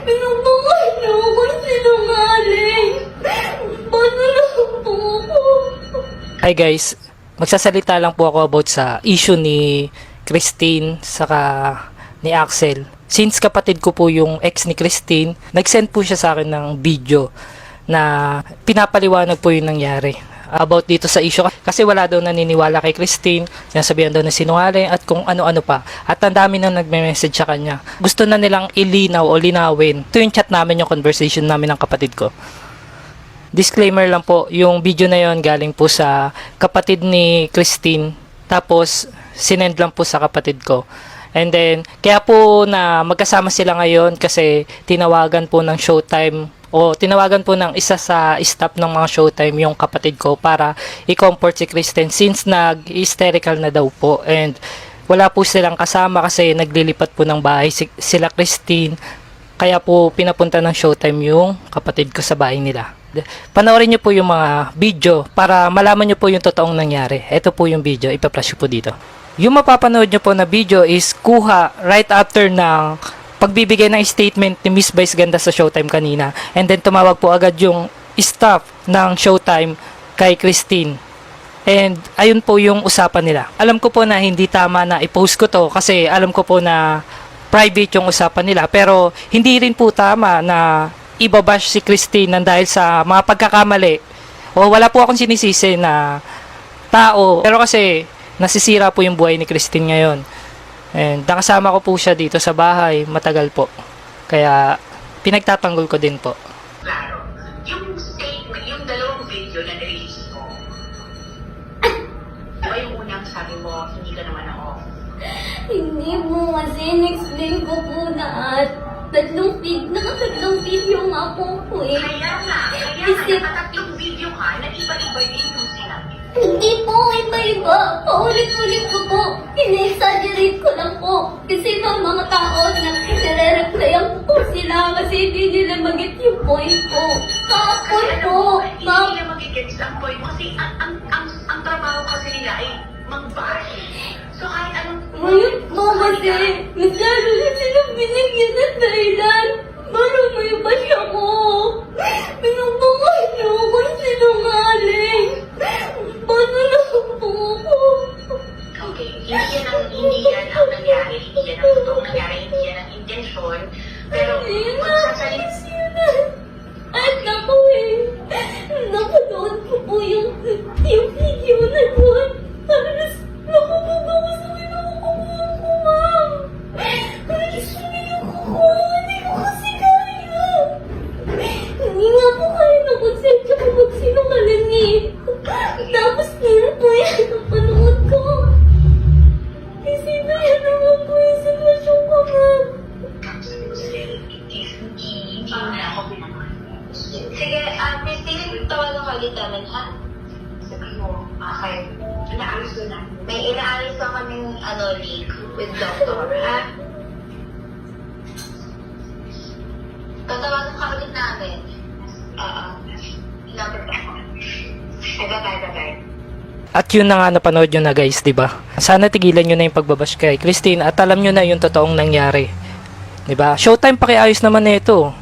Pinagmamahal niyo ako sinungaling. Paano lang po ako? Hi guys, magsasalita lang po ako about sa issue ni Christine saka ni Axel. Since kapatid ko po yung ex ni Christine, nag-send po siya sa akin ng video na pinapaliwanag po yung nangyari about dito sa issue kasi wala daw naniniwala kay Christine, sinasabihan daw na sinungaling at kung ano-ano pa. At ang dami nang nagme-message sa kanya. Gusto na nilang ilinaw o linawin. Ito yung chat namin, yung conversation namin ng kapatid ko. Disclaimer lang po, yung video na yon galing po sa kapatid ni Christine. Tapos, sinend lang po sa kapatid ko. And then, kaya po na magkasama sila ngayon kasi tinawagan po ng Showtime o tinawagan po ng isa sa staff ng mga Showtime yung kapatid ko para i-comfort si Christine since nag-hysterical na daw po. And wala po silang kasama kasi naglilipat po ng bahay sila Christine. Kaya po pinapunta ng Showtime yung kapatid ko sa bahay nila. Panoorin nyo po yung mga video para malaman nyo po yung totoong nangyari. Ito po yung video, ipa-flash po dito. Yung mapapanood nyo po na video is kuha right after ng pagbibigay ng statement ni Miss Vice Ganda sa Showtime kanina. And then tumawag po agad yung staff ng Showtime kay Christine. And ayun po yung usapan nila. Alam ko po na hindi tama na i-post ko to kasi alam ko po na private yung usapan nila. Pero hindi rin po tama na ibabash si Christine nang dahil sa mga pagkakamali. O wala po akong sinisisi na tao. Pero kasi nasisira po yung buhay ni Christine ngayon. And nakasama ko po siya dito sa bahay matagal po. Kaya pinagtatanggol ko din po. Klaro, yung statement, yung dalawang video na nirelease mo, diba yung unang sabi mo, hindi ka naman ako? Hindi mo kasi in-explain ko po na tatlong video nga po ko eh. Kaya Kasi- nakatatlong video ka na iba-iba din yung sinabi. Hindi po, iba-iba. Paulit-ulit ko po. In-exaggerate ko lang po. Kasi may mga tao na nire-replyan po sila kasi hindi nila mag-get yung point ko. Kahapon po, Hindi nila magigets ang point mo kasi ang trabaho kasi nila ay mag-bash. So kahit anong... Ngayon po kasi, masyado na silang binigyan ng dahilan. Parang may bash ako. Pinagmamahal niyo ako sinungaling. Paano lang po ako? Okay, hindi yan ang nangyari, hindi yan ang totoong nangyari, hindi yan ang intensyon. Pero magsasalita... At naku eh, napanood ko po yung video na yun. Halos nakapagawasawin ako kumuha ko, ma'am. Halos sumiyak ko, hindi ko kasi kaya. Hindi nga po kaya nakonsensya ko magsinungaling eh. Tapos yun po yan ang panood ko. Kasi na yan naman po yung sitwasyon ko, ma'am. Hindi na ako pinangalan. Sige, Christine, tawagan ka ulit namin, ha? Sabi mo, okay. Inaalis ko na. May inaalis ka kaming leak with doctor, ha? Tatawagan ka ulit namin. Number ba? Bye-bye. At yun na nga napanood nyo na guys, 'di ba? Sana tigilan nyo na yung pagbabash kay Christine at alam nyo na yung totoong nangyari. 'Di ba? Showtime pakiayos naman na ito.